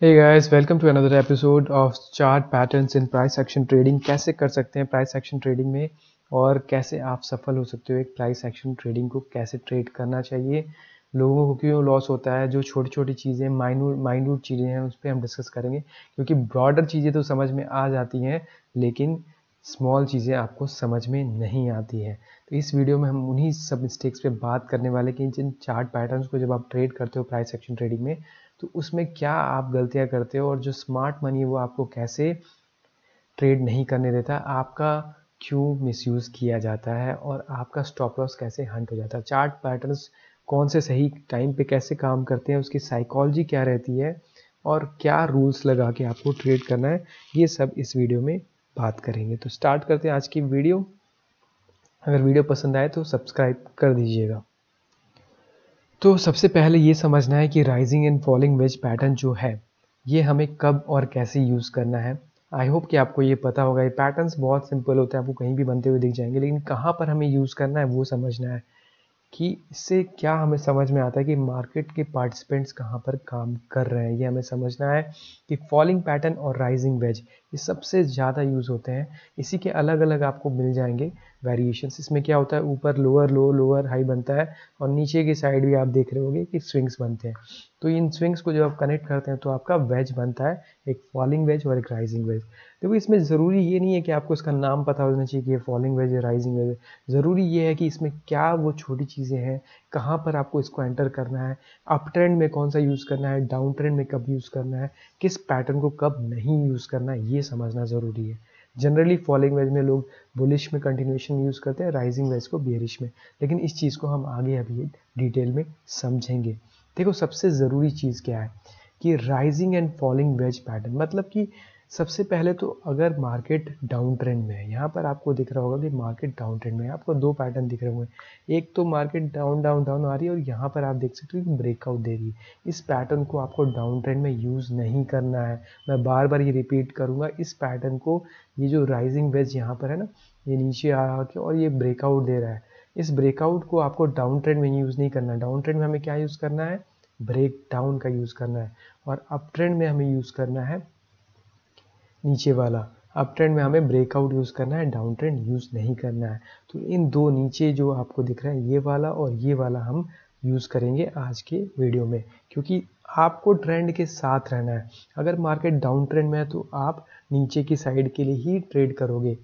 Hey guys, welcome to another episode of chart patterns in price action trading. कैसे कर सकते हैं price action trading में और कैसे आप सफल हो सकते हो एक प्राइस एक्शन ट्रेडिंग को कैसे ट्रेड करना चाहिए, लोगों को क्यों लॉस होता है, जो छोटी छोटी चीज़ें माइन्यूट चीज़ें हैं उस पर हम डिस्कस करेंगे। क्योंकि ब्रॉडर चीज़ें तो समझ में आ जाती हैं लेकिन स्मॉल चीज़ें आपको समझ में नहीं आती हैं। तो इस वीडियो में हम उन्हीं सब मिस्टेक्स पे बात करने वाले कि जिन चार्ट पैटर्न्स को जब आप ट्रेड करते हो प्राइस एक्शन ट्रेडिंग में तो उसमें क्या आप गलतियां करते हो और जो स्मार्ट मनी है वो आपको कैसे ट्रेड नहीं करने देता, आपका क्यों मिसयूज़ किया जाता है और आपका स्टॉप लॉस कैसे हंट हो जाता है। चार्ट पैटर्न्स कौन से सही टाइम पे कैसे काम करते हैं, उसकी साइकोलॉजी क्या रहती है और क्या रूल्स लगा के आपको ट्रेड करना है, ये सब इस वीडियो में बात करेंगे। तो स्टार्ट करते हैं आज की वीडियो। अगर वीडियो पसंद आए तो सब्सक्राइब कर दीजिएगा। तो सबसे पहले ये समझना है कि rising and falling veg pattern जो है ये हमें कब और कैसे यूज़ करना है। आई होप कि आपको ये पता होगा। ये पैटर्न्स बहुत सिंपल होते हैं, आपको कहीं भी बनते हुए दिख जाएंगे, लेकिन कहाँ पर हमें यूज़ करना है वो समझना है कि इससे क्या हमें समझ में आता है कि मार्केट के पार्टिसिपेंट्स कहाँ पर काम कर रहे हैं। ये हमें समझना है कि फॉलिंग पैटर्न और राइजिंग वेज ये सबसे ज़्यादा यूज़ होते हैं। इसी के अलग अलग आपको मिल जाएंगे वेरिएशंस। इसमें क्या होता है, ऊपर लोअर लो लोअर हाई बनता है और नीचे की साइड भी आप देख रहे होंगे कि स्विंग्स बनते हैं। तो इन स्विंग्स को जब आप कनेक्ट करते हैं तो आपका वेज बनता है, एक फॉलिंग वेज और एक राइजिंग वेज। देखो इसमें ज़रूरी ये नहीं है कि आपको इसका नाम पता होना चाहिए कि ये फॉलिंग वेज है राइजिंग वेज है। ज़रूरी ये है कि इसमें क्या वो छोटी चीज़ें हैं, कहाँ पर आपको इसको एंटर करना है, अप ट्रेंड में कौन सा यूज़ करना है, डाउन ट्रेंड में कब यूज़ करना है, किस पैटर्न को कब नहीं यूज़ करना है, ये समझना ज़रूरी है। जनरली फॉलिंग वेज में लोग बुलिश में कंटिन्यूएशन यूज़ करते हैं, राइजिंग वेज को बेरिश में, लेकिन इस चीज़ को हम आगे अभी डिटेल में समझेंगे। देखो सबसे ज़रूरी चीज़ क्या है कि rising and falling veg pattern, मतलब कि सबसे पहले तो अगर मार्केट डाउन ट्रेंड में है, यहाँ पर आपको दिख रहा होगा कि मार्केट डाउन ट्रेंड में है, आपको दो पैटर्न दिख रहे होंगे। एक तो मार्केट डाउन डाउन डाउन आ रही है और यहाँ पर आप देख सकते हो कि ब्रेकआउट दे रही है। इस पैटर्न को आपको डाउन ट्रेंड में यूज़ नहीं करना है। मैं बार बार ये रिपीट करूँगा, इस पैटर्न को, ये जो राइजिंग वेज यहाँ पर है ना, ये नीचे आ के और ये ब्रेकआउट दे रहा है, इस ब्रेकआउट को आपको डाउन ट्रेंड में यूज़ नहीं करना है। डाउन ट्रेंड में हमें क्या यूज़ करना है, ब्रेक डाउन का यूज़ करना है। और अप ट्रेंड में हमें यूज़ करना है नीचे वाला। अप ट्रेंड में हमें ब्रेकआउट यूज़ करना है, डाउन ट्रेंड यूज़ नहीं करना है। तो इन दो नीचे जो आपको दिख रहा है, ये वाला और ये वाला हम यूज़ करेंगे आज के वीडियो में, क्योंकि आपको ट्रेंड के साथ रहना है। अगर मार्केट डाउन ट्रेंड में है तो आप नीचे की साइड के लिए ही ट्रेड करोगे।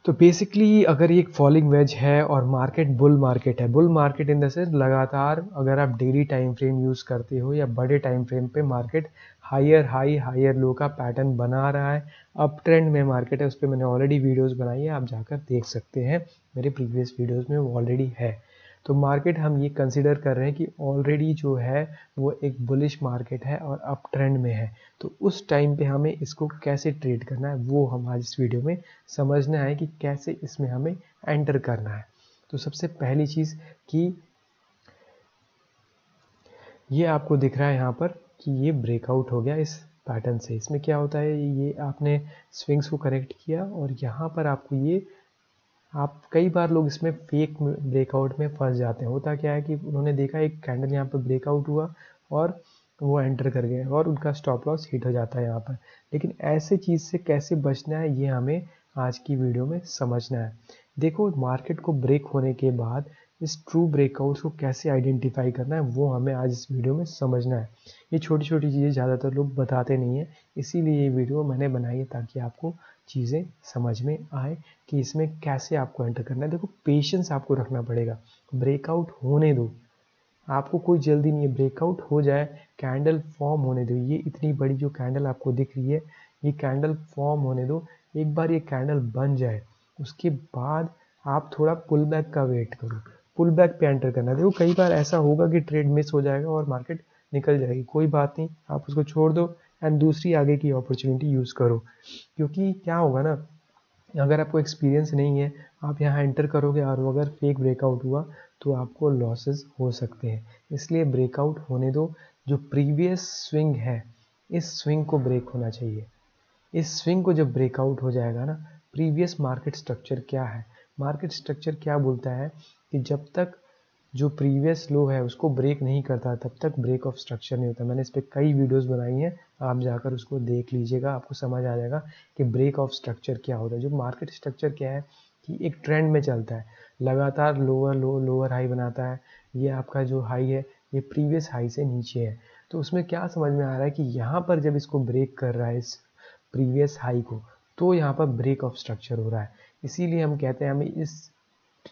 तो बेसिकली अगर ये एक फॉलिंग वेज है और मार्केट बुल मार्केट है, bull market in the sense लगातार अगर आप डेली टाइम फ्रेम यूज़ करते हो या बड़े टाइम फ्रेम पे market higher high higher low का पैटर्न बना रहा है, अप ट्रेंड में मार्केट है, उस पर मैंने ऑलरेडी वीडियोस बनाई है, आप जाकर देख सकते हैं, मेरे प्रीवियस वीडियोस में वो ऑलरेडी है। तो मार्केट हम ये कंसिडर कर रहे हैं कि ऑलरेडी जो है वो एक बुलिश मार्केट है और अप ट्रेंड में है। तो उस टाइम पे हमें इसको कैसे ट्रेड करना है वो हम आज इस वीडियो में समझना है कि कैसे इसमें हमें एंटर करना है। तो सबसे पहली चीज़ कि ये आपको दिख रहा है यहाँ पर कि ये ब्रेकआउट हो गया इस पैटर्न से। इसमें क्या होता है, ये आपने स्विंग्स को करेक्ट किया और यहाँ पर आपको ये, आप कई बार लोग इसमें फेक ब्रेकआउट में फंस जाते हैं। होता क्या है कि उन्होंने देखा एक कैंडल यहाँ पर ब्रेकआउट हुआ और वो एंटर कर गए और उनका स्टॉप लॉस हिट हो जाता है यहाँ पर। लेकिन ऐसे चीज़ से कैसे बचना है ये हमें आज की वीडियो में समझना है। देखो मार्केट को ब्रेक होने के बाद इस ट्रू ब्रेकआउट्स को कैसे आइडेंटिफाई करना है वो हमें आज इस वीडियो में समझना है। ये छोटी छोटी चीज़ें ज़्यादातर लोग बताते नहीं हैं, इसीलिए ये वीडियो मैंने बनाई है ताकि आपको चीज़ें समझ में आए कि इसमें कैसे आपको एंटर करना है। देखो पेशेंस आपको रखना पड़ेगा, ब्रेकआउट होने दो, आपको कोई जल्दी नहीं है, ब्रेकआउट हो जाए, कैंडल फॉर्म होने दो। ये इतनी बड़ी जो कैंडल आपको दिख रही है, ये कैंडल फॉर्म होने दो। एक बार ये कैंडल बन जाए उसके बाद आप थोड़ा पुल बैक का वेट करो, पुल बैक पे एंटर करना है। देखो कई बार ऐसा होगा कि ट्रेड मिस हो जाएगा और मार्केट निकल जाएगी, कोई बात नहीं, आप उसको छोड़ दो एंड दूसरी आगे की अपॉर्चुनिटी यूज़ करो। क्योंकि क्या होगा ना, अगर आपको एक्सपीरियंस नहीं है, आप यहाँ एंटर करोगे और अगर फेक ब्रेकआउट हुआ तो आपको लॉसेस हो सकते हैं। इसलिए ब्रेकआउट होने दो। जो प्रीवियस स्विंग है, इस स्विंग को ब्रेक होना चाहिए। इस स्विंग को जब ब्रेकआउट हो जाएगा ना, प्रीवियस मार्केट स्ट्रक्चर क्या है, मार्केट स्ट्रक्चर क्या बोलता है कि जब तक जो प्रीवियस लो है उसको ब्रेक नहीं करता तब तक ब्रेक ऑफ स्ट्रक्चर नहीं होता। मैंने इस पर कई वीडियोस बनाई हैं, आप जाकर उसको देख लीजिएगा, आपको समझ आ जाएगा कि ब्रेक ऑफ स्ट्रक्चर क्या होता है। जो मार्केट स्ट्रक्चर क्या है कि एक ट्रेंड में चलता है, लगातार लोअर लो लोअर हाई बनाता है। ये आपका जो हाई है ये प्रीवियस हाई से नीचे है, तो उसमें क्या समझ में आ रहा है कि यहाँ पर जब इसको ब्रेक कर रहा है इस प्रीवियस हाई को, तो यहाँ पर ब्रेक ऑफ स्ट्रक्चर हो रहा है। इसीलिए हम कहते हैं हमें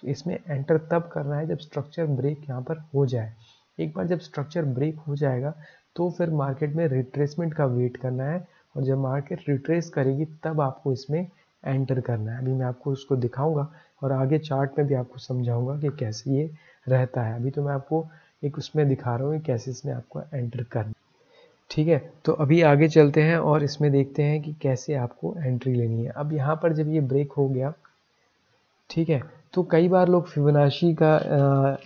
इसमें एंटर तब करना है जब स्ट्रक्चर ब्रेक यहाँ पर हो जाए। एक बार जब स्ट्रक्चर ब्रेक हो जाएगा तो फिर मार्केट में रिट्रेसमेंट का वेट करना है, और जब मार्केट रिट्रेस करेगी तब आपको इसमें एंटर करना है। अभी मैं आपको उसको दिखाऊंगा और आगे चार्ट में भी आपको समझाऊंगा कि कैसे ये रहता है। अभी तो मैं आपको एक उसमें दिखा रहा हूँ कि कैसे इसमें आपको एंटर करना। ठीक है, तो अभी आगे चलते हैं और इसमें देखते हैं कि कैसे आपको एंट्री लेनी है। अब यहाँ पर जब ये ब्रेक हो गया, ठीक है, तो कई बार लोग फिबोनाची का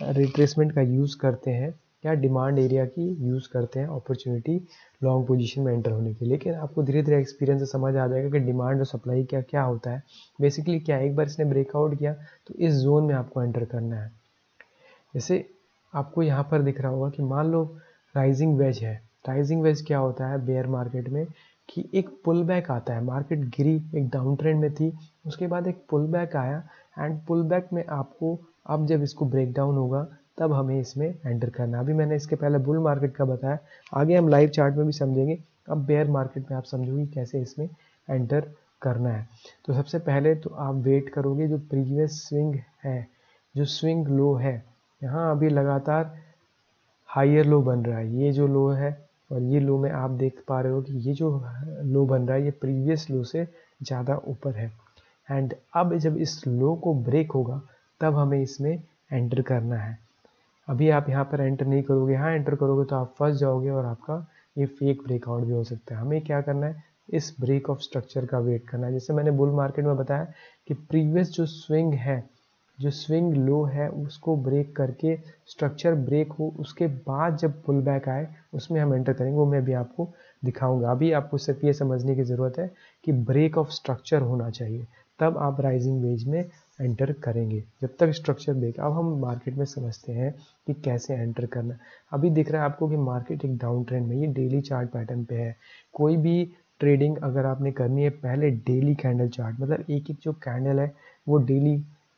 रिट्रेसमेंट का यूज़ करते हैं या डिमांड एरिया की यूज़ करते हैं अपॉर्चुनिटी लॉन्ग पोजीशन में एंटर होने के लिए। लेकिन आपको धीरे धीरे एक्सपीरियंस से समझ आ जाएगा कि डिमांड और सप्लाई क्या क्या होता है। बेसिकली क्या है, एक बार इसने ब्रेकआउट किया तो इस जोन में आपको एंटर करना है। जैसे आपको यहाँ पर दिख रहा होगा कि मान लो राइजिंग वेज है। राइजिंग वेज क्या होता है बेयर मार्केट में कि एक पुल बैक आता है, मार्केट गिरी, एक डाउन ट्रेंड में थी, उसके बाद एक पुल बैक आया, एंड पुल बैक में आपको अब जब इसको ब्रेक डाउन होगा तब हमें इसमें एंटर करना। अभी मैंने इसके पहले बुल मार्केट का बताया, आगे हम लाइव चार्ट में भी समझेंगे। अब बेयर मार्केट में आप समझोगे कैसे इसमें एंटर करना है। तो सबसे पहले तो आप वेट करोगे, जो प्रीवियस स्विंग है, जो स्विंग लो है, यहाँ अभी लगातार हायर लो बन रहा है, ये जो लो है और ये लो में आप देख पा रहे हो कि ये जो लो बन रहा है ये प्रीवियस लो से ज़्यादा ऊपर है। एंड अब जब इस लो को ब्रेक होगा तब हमें इसमें एंटर करना है। अभी आप यहाँ पर एंटर नहीं करोगे, यहाँ एंटर करोगे तो आप फंस जाओगे और आपका ये फेक ब्रेकआउट भी हो सकता है। हमें क्या करना है, इस ब्रेक ऑफ स्ट्रक्चर का वेट करना है। जैसे मैंने बुल मार्केट में बताया कि प्रीवियस जो स्विंग है, जो स्विंग लो है, उसको ब्रेक करके स्ट्रक्चर ब्रेक हो, उसके बाद जब पुल बैक आए उसमें हम एंटर करेंगे। वो मैं भी आपको दिखाऊंगा। अभी आपको सिर्फ ये समझने की ज़रूरत है कि ब्रेक ऑफ स्ट्रक्चर होना चाहिए, तब आप राइजिंग वेज में एंटर करेंगे। जब तक स्ट्रक्चर ब्रेक, अब हम मार्केट में समझते हैं कि कैसे एंटर करना। अभी दिख रहा है आपको कि मार्केट एक डाउन ट्रेंड में, ये डेली चार्ट पैटर्न पे है। कोई भी ट्रेडिंग अगर आपने करनी है, पहले डेली कैंडल चार्ट, मतलब एक एक जो कैंडल है वो डेली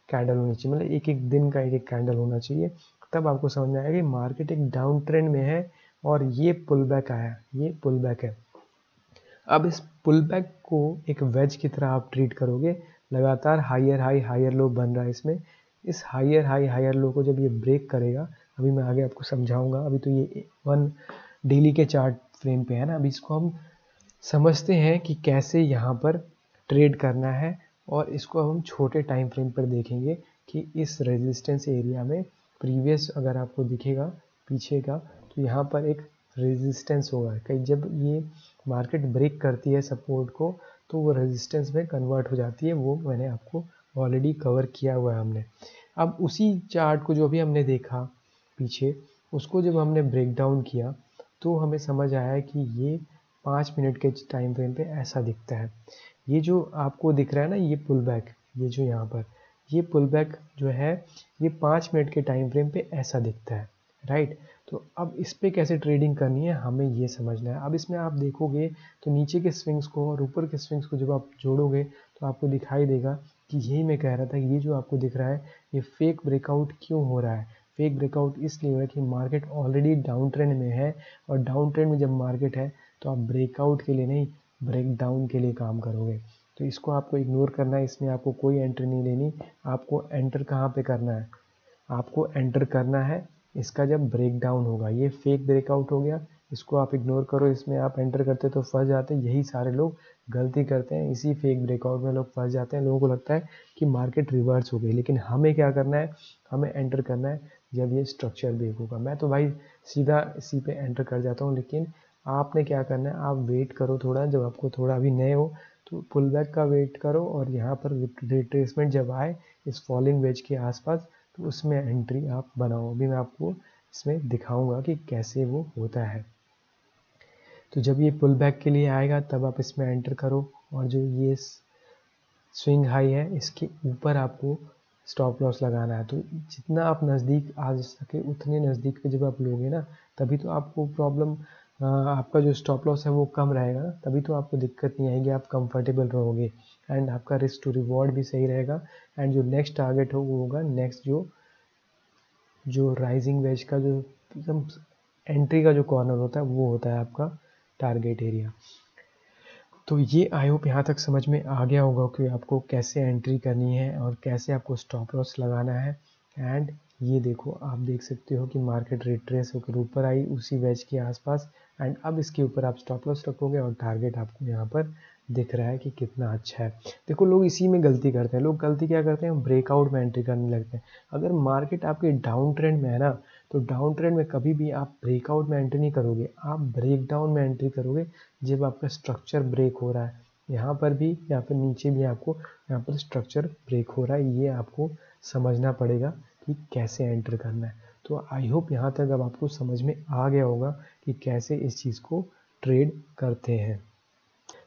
कैंडल होनी चाहिए, मतलब एक एक दिन का एक एक कैंडल होना चाहिए। तब आपको समझ में आएगा कि मार्केट एक डाउन ट्रेंड में है और ये पुल बैक आया, ये पुल बैक है। अब इस पुल बैक को एक वेज की तरह आप ट्रीट करोगे, लगातार हायर हाई हायर लो बन रहा है इसमें। इस हायर हाई हायर लो को जब ये ब्रेक करेगा, अभी मैं आगे आपको समझाऊंगा। अभी तो ये वन डेली के चार्ट फ्रेम पे है ना, अभी इसको हम समझते हैं कि कैसे यहाँ पर ट्रेड करना है, और इसको हम छोटे टाइम फ्रेम पर देखेंगे कि इस रेजिस्टेंस एरिया में प्रीवियस अगर आपको दिखेगा पीछे का, तो यहाँ पर एक रेजिस्टेंस होगा। कई जब ये मार्केट ब्रेक करती है सपोर्ट को तो वो रेजिस्टेंस में कन्वर्ट हो जाती है, वो मैंने आपको ऑलरेडी कवर किया हुआ है हमने। अब उसी चार्ट को जो भी हमने देखा पीछे, उसको जब हमने ब्रेक डाउन किया तो हमें समझ आया कि ये 5 मिनट के टाइम फ्रेम पे ऐसा दिखता है। ये जो आपको दिख रहा है ना, ये पुल बैक, ये जो यहाँ पर ये पुल बैक जो है ये 5 मिनट के टाइम फ्रेम पे ऐसा दिखता है, राइट। तो अब इस पे कैसे ट्रेडिंग करनी है हमें ये समझना है। अब इसमें आप देखोगे तो नीचे के स्विंग्स को और ऊपर के स्विंग्स को जब आप जोड़ोगे तो आपको दिखाई देगा कि यही मैं कह रहा था, ये जो आपको दिख रहा है ये फेक ब्रेकआउट क्यों हो रहा है। फेक ब्रेकआउट इसलिए हो रहा है कि मार्केट ऑलरेडी डाउन ट्रेंड में है, और डाउन ट्रेंड में जब मार्केट है तो आप ब्रेकआउट के लिए नहीं, ब्रेक डाउन के लिए काम करोगे। तो इसको आपको इग्नोर करना है, इसमें आपको कोई एंट्री नहीं लेनी। आपको एंटर कहाँ पे करना है, आपको एंटर करना है इसका जब ब्रेक डाउन होगा। ये फेक ब्रेकआउट हो गया, इसको आप इग्नोर करो। इसमें आप एंटर करते तो फंस जाते, यही सारे लोग गलती करते हैं, इसी फेक ब्रेकआउट में लोग फंस जाते हैं। लोगों को लगता है कि मार्केट रिवर्स हो गई, लेकिन हमें क्या करना है, हमें एंटर करना है जब ये स्ट्रक्चर ब्रेक होगा। मैं तो भाई सीधा इसी पे एंटर कर जाता हूँ, लेकिन आपने क्या करना है, आप वेट करो थोड़ा, जब आपको थोड़ा अभी नए हो तो पुल बैक का वेट करो, और यहाँ पर रिट्रेसमेंट जब आए इस फॉलिंग वेज के आसपास तो उसमें एंट्री आप बनाओ। अभी मैं आपको इसमें दिखाऊंगा कि कैसे वो होता है। तो जब ये पुल बैक के लिए आएगा तब आप इसमें एंटर करो, और जो ये स्विंग हाई है इसके ऊपर आपको स्टॉप लॉस लगाना है। तो जितना आप नज़दीक आ सके उतने नज़दीक पे जब आप लोगे ना, तभी तो आपको प्रॉब्लम, आपका जो स्टॉप लॉस है वो कम रहेगा ना, तभी तो आपको दिक्कत नहीं आएगी, आप कंफर्टेबल रहोगे एंड आपका रिस्क टू रिवॉर्ड भी सही रहेगा। एंड जो नेक्स्ट टारगेट हो वो होगा नेक्स्ट जो राइजिंग वेज का जो एकदम एंट्री का जो कॉर्नर होता है वो होता है आपका टारगेट एरिया। तो ये आई होप यहाँ तक समझ में आ गया होगा कि आपको कैसे एंट्री करनी है और कैसे आपको स्टॉप लॉस लगाना है। एंड ये देखो, आप देख सकते हो कि मार्केट रिट्रेस होकर ऊपर आई उसी वेज के आसपास, एंड अब इसके ऊपर आप स्टॉप लॉस रखोगे और टारगेट आपको यहाँ पर दिख रहा है कि कितना अच्छा है। देखो, लोग इसी में गलती करते हैं। लोग गलती क्या करते हैं, ब्रेकआउट में एंट्री करने लगते हैं। अगर मार्केट आपके डाउन ट्रेंड में है ना, तो डाउन ट्रेंड में कभी भी आप ब्रेकआउट में एंट्री नहीं करोगे, आप ब्रेकडाउन में एंट्री करोगे जब आपका स्ट्रक्चर ब्रेक हो रहा है। यहाँ पर भी या फिर नीचे भी आपको यहाँ पर स्ट्रक्चर ब्रेक हो रहा है, ये आपको समझना पड़ेगा कि कैसे एंटर करना है। तो आई होप यहाँ तक अब आपको समझ में आ गया होगा कि कैसे इस चीज़ को ट्रेड करते हैं।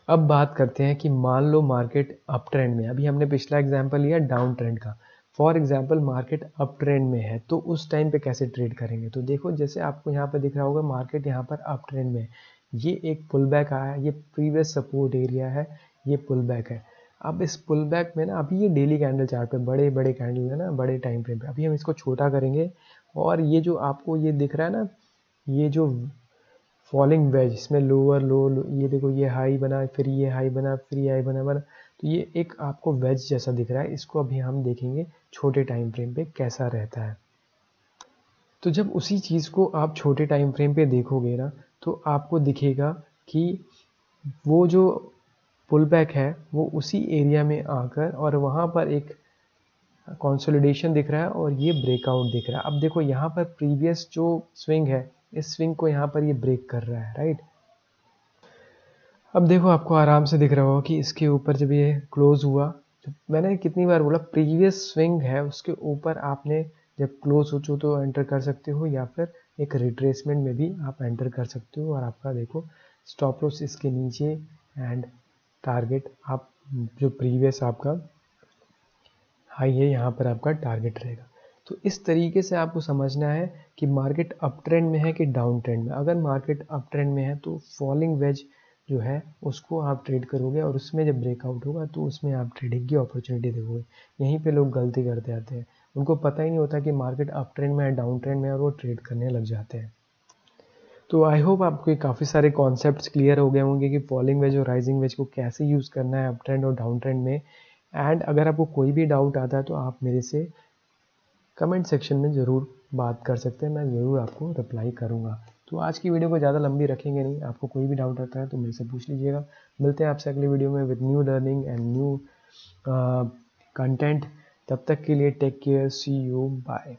अब बात करते हैं कि मान लो मार्केट अप ट्रेंड में, अभी हमने पिछला एग्जांपल लिया डाउन ट्रेंड का। For example market up trend में है तो उस टाइम पे कैसे ट्रेड करेंगे। तो देखो, जैसे आपको यहाँ पे दिख रहा होगा मार्केट यहाँ पर अप ट्रेंड में है, ये एक पुल बैक आया है, ये प्रीवियस सपोर्ट एरिया है, ये पुल बैक है। अब इस पुल बैक में ना, अभी ये डेली कैंडल चार्ट पे बड़े बड़े कैंडल है ना, बड़े टाइम फ्रेम पे, अभी हम इसको छोटा करेंगे और ये जो आपको ये दिख रहा है ना, ये जो फॉलिंग वेज, इसमें लोअर लो, ये देखो, ये हाई बना, फिर ये हाई बना, फिर ये हाई बना, तो ये एक आपको वेज जैसा दिख रहा है। इसको अभी हम देखेंगे छोटे टाइम फ्रेम पे कैसा रहता है। तो जब उसी चीज़ को आप छोटे टाइम फ्रेम पे देखोगे ना, तो आपको दिखेगा कि वो जो पुल बैक है वो उसी एरिया में आकर और वहाँ पर एक कंसोलिडेशन दिख रहा है और ये ब्रेकआउट दिख रहा है। अब देखो, यहाँ पर प्रीवियस जो स्विंग है, इस स्विंग को यहाँ पर ये ब्रेक कर रहा है, राइट। अब देखो, आपको आराम से दिख रहा होगा कि इसके ऊपर जब ये क्लोज हुआ, जब मैंने कितनी बार बोला प्रीवियस स्विंग है उसके ऊपर आपने जब क्लोज हो तो एंटर कर सकते हो, या फिर एक रिट्रेसमेंट में भी आप एंटर कर सकते हो। और आपका देखो स्टॉप लॉस इसके नीचे एंड टारगेट आप जो प्रीवियस आपका हाई है यहाँ पर आपका टारगेट रहेगा। तो इस तरीके से आपको समझना है कि मार्केट अप ट्रेंड में है कि डाउन ट्रेंड में। अगर मार्केट अप ट्रेंड में है तो फॉलिंग वेज जो है उसको आप ट्रेड करोगे और उसमें जब ब्रेकआउट होगा तो उसमें आप ट्रेडिंग की अपॉर्चुनिटी देखोगे। यहीं पे लोग गलती करते आते हैं, उनको पता ही नहीं होता कि मार्केट अप ट्रेंड में है डाउन ट्रेंड में है और वो ट्रेड करने लग जाते हैं। तो आई होप आपको काफ़ी सारे कॉन्सेप्ट्स क्लियर हो गए होंगे कि फॉलिंग वेज और राइजिंग वेज को कैसे यूज़ करना है अप ट्रेंड और डाउन ट्रेंड में। एंड अगर आपको कोई भी डाउट आता है तो आप मेरे से कमेंट सेक्शन में ज़रूर बात कर सकते हैं, मैं ज़रूर आपको रिप्लाई करूँगा। तो आज की वीडियो को ज़्यादा लंबी रखेंगे नहीं, आपको कोई भी डाउट आता है तो मेरे से पूछ लीजिएगा। मिलते हैं आपसे अगली वीडियो में with new learning and new content. तब तक के लिए take care, see you, bye.